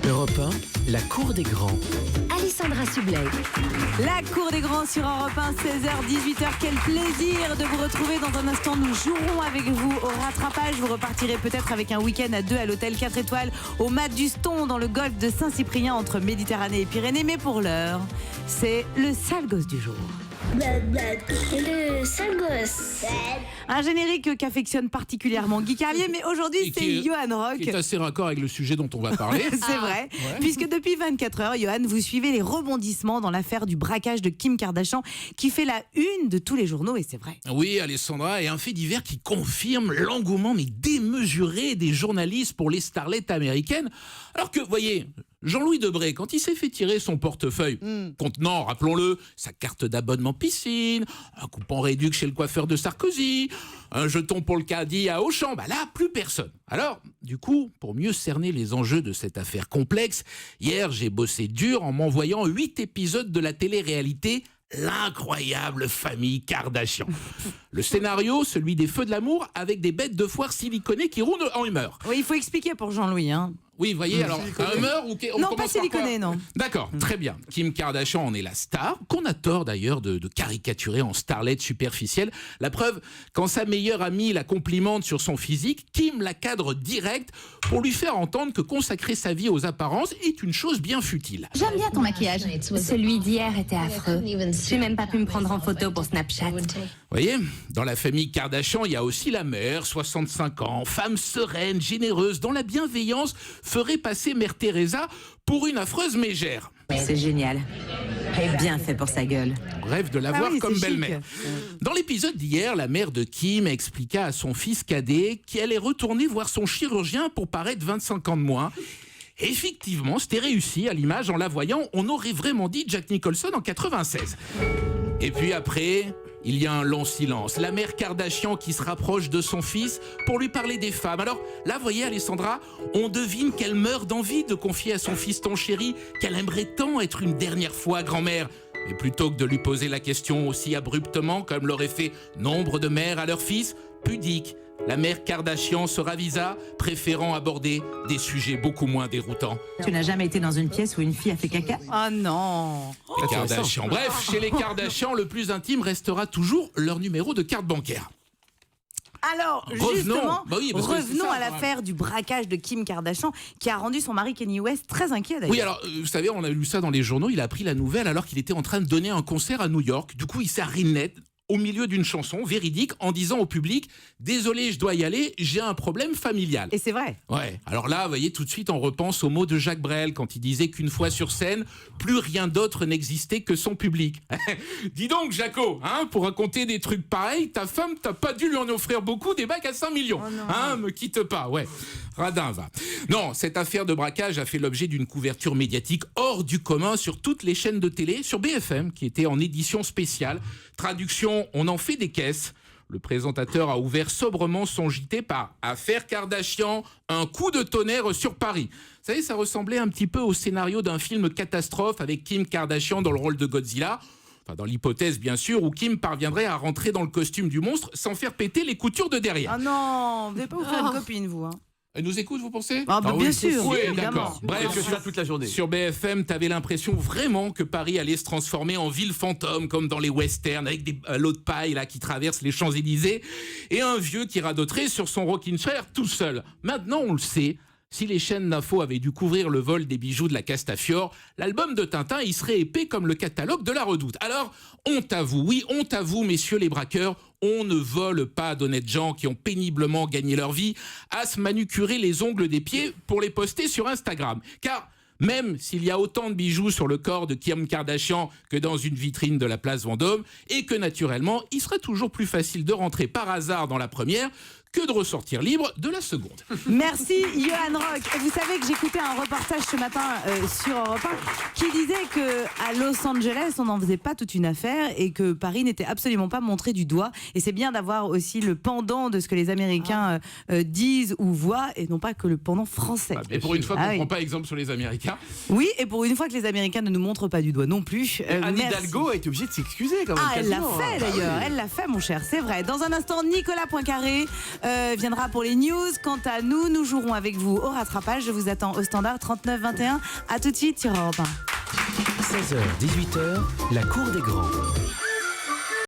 Europe 1, la cour des grands. Alessandra Sublet. La cour des grands sur Europe 1, 16h, 18h. Quel plaisir de vous retrouver. Dans un instant, nous jouerons avec vous au rattrapage. Vous repartirez peut-être avec un week-end à 2 à l'hôtel 4 étoiles au Mat du Ston dans le golfe de Saint-Cyprien entre Méditerranée et Pyrénées. Mais pour l'heure, c'est le sale gosse du jour. Le sale gosse. Un générique qu'affectionne particulièrement Guy Carlier, mais aujourd'hui c'est Johan Rock. Qui est assez raccord avec le sujet dont on va parler. C'est vrai, puisque depuis 24 heures, Johan, vous suivez les rebondissements dans l'affaire du braquage de Kim Kardashian qui fait la une de tous les journaux, et c'est vrai. Oui, Alessandra, et un fait divers qui confirme l'engouement mais démesuré des journalistes pour les starlettes américaines. Alors que, voyez, Jean-Louis Debré, quand il s'est fait tirer son portefeuille, contenant, rappelons-le, sa carte d'abonnement piscine, un coupon réduit chez le coiffeur de Sarkozy, un jeton pour le caddie à Auchan, bah là, plus personne. Alors, du coup, pour mieux cerner les enjeux de cette affaire complexe, hier, j'ai bossé dur en m'envoyant 8 épisodes de la télé-réalité L'incroyable famille Kardashian. Le scénario, celui des feux de l'amour avec des bêtes de foire siliconées qui roulent en humeur. Oui, il faut expliquer pour Jean-Louis, hein. Oui, vous voyez, alors, un humeur ou on Non, commence pas par quoi siliconé, non. D'accord, très bien. Kim Kardashian en est la star, qu'on a tort d'ailleurs de caricaturer en starlette superficielle. La preuve, quand sa meilleure amie la complimente sur son physique, Kim la cadre direct pour lui faire entendre que consacrer sa vie aux apparences est une chose bien futile. J'aime bien ton maquillage. Celui d'hier était affreux. J'ai même pas pu me prendre en photo pour Snapchat. Vous voyez, dans la famille Kardashian, il y a aussi la mère, 65 ans, femme sereine, généreuse, dont la bienveillance ferait passer Mère Teresa pour une affreuse mégère. C'est génial. Bien fait pour sa gueule. Rêve de l'avoir comme c'est belle-mère. chic. Dans l'épisode d'hier, la mère de Kim expliqua à son fils cadet qu'elle est retournée voir son chirurgien pour paraître 25 ans de moins. Effectivement, c'était réussi à l'image. En la voyant, on aurait vraiment dit Jack Nicholson en 96. Et puis après, il y a un long silence. La mère Kardashian qui se rapproche de son fils pour lui parler des femmes. Alors là, voyez Alessandra, on devine qu'elle meurt d'envie de confier à son fiston chéri qu'elle aimerait tant être une dernière fois grand-mère. Mais plutôt que de lui poser la question aussi abruptement, comme l'auraient fait nombre de mères à leur fils, pudique, la mère Kardashian se ravisa, préférant aborder des sujets beaucoup moins déroutants. Tu n'as jamais été dans une pièce où une fille a fait caca? Ah non. Les Kardashian. Bref, chez les Kardashian, le plus intime restera toujours leur numéro de carte bancaire. Alors, Revenons. justement, Bah oui, parce que c'est revenons ça, à l'affaire du braquage de Kim Kardashian qui a rendu son mari Kanye West très inquiet d'ailleurs. Oui, alors, vous savez, on a lu ça dans les journaux, il a appris la nouvelle alors qu'il était en train de donner un concert à New York. Du coup, il s'est arrêté net au milieu d'une chanson véridique en disant au public « Désolé, je dois y aller, j'ai un problème familial ». Et c'est vrai. Ouais, alors là, vous voyez, tout de suite, on repense aux mots de Jacques Brel quand il disait qu'une fois sur scène, plus rien d'autre n'existait que son public. Dis donc, Jaco, hein, pour raconter des trucs pareils, ta femme, t'as pas dû lui en offrir beaucoup, des bacs à 5 millions. Oh non. Hein, me quitte pas, ouais. Radin, va. Non, cette affaire de braquage a fait l'objet d'une couverture médiatique hors du commun sur toutes les chaînes de télé, sur BFM, qui était en édition spéciale. Traduction, on en fait des caisses. Le présentateur a ouvert sobrement son JT par « Affaire Kardashian, un coup de tonnerre sur Paris ». Vous savez, ça ressemblait un petit peu au scénario d'un film catastrophe avec Kim Kardashian dans le rôle de Godzilla. Enfin, dans l'hypothèse, bien sûr, où Kim parviendrait à rentrer dans le costume du monstre sans faire péter les coutures de derrière. Ah non, vous n'allez pas vous faire une copine, vous. Hein. Elle nous écoute, vous pensez? Ah, bah, bien oui, sûr, oui, évidemment. d'accord. Bref, Que ça toute la journée. sur BFM, t'avais l'impression vraiment que Paris allait se transformer en ville fantôme, comme dans les westerns, avec des lots de paille là, qui traversent les Champs-Élysées, et un vieux qui radoterait sur son rocking chair tout seul. Maintenant, on le sait, si les chaînes d'infos avaient dû couvrir le vol des bijoux de la Castafiore, l'album de Tintin, il serait épais comme le catalogue de la Redoute. Alors, honte à vous, oui, honte à vous, messieurs les braqueurs, on ne vole pas d'honnêtes gens qui ont péniblement gagné leur vie à se manucurer les ongles des pieds pour les poster sur Instagram. Car même s'il y a autant de bijoux sur le corps de Kim Kardashian que dans une vitrine de la place Vendôme, et que naturellement, il serait toujours plus facile de rentrer par hasard dans la première que de ressortir libre de la seconde. Merci Johan Rock. Et vous savez que j'écoutais un reportage ce matin sur Europe 1 qui disait qu'à Los Angeles, on n'en faisait pas toute une affaire et que Paris n'était absolument pas montré du doigt. Et c'est bien d'avoir aussi le pendant de ce que les Américains disent ou voient et non pas que le pendant français. Et pour une fois qu'on ne oui. prend pas exemple sur les Américains. Oui, et pour une fois que les Américains ne nous montrent pas du doigt non plus. Anne merci. Hidalgo a été obligée de s'excuser quand même. Ah, elle l'a quasiment, fait hein. d'ailleurs, elle l'a fait mon cher, c'est vrai. Dans un instant, Nicolas Poincaré viendra pour les news. Quant à nous, nous jouerons avec vous au rattrapage. Je vous attends au standard 39 21. À tout de suite sur Europe 1. 16h, 18h, la cour des grands.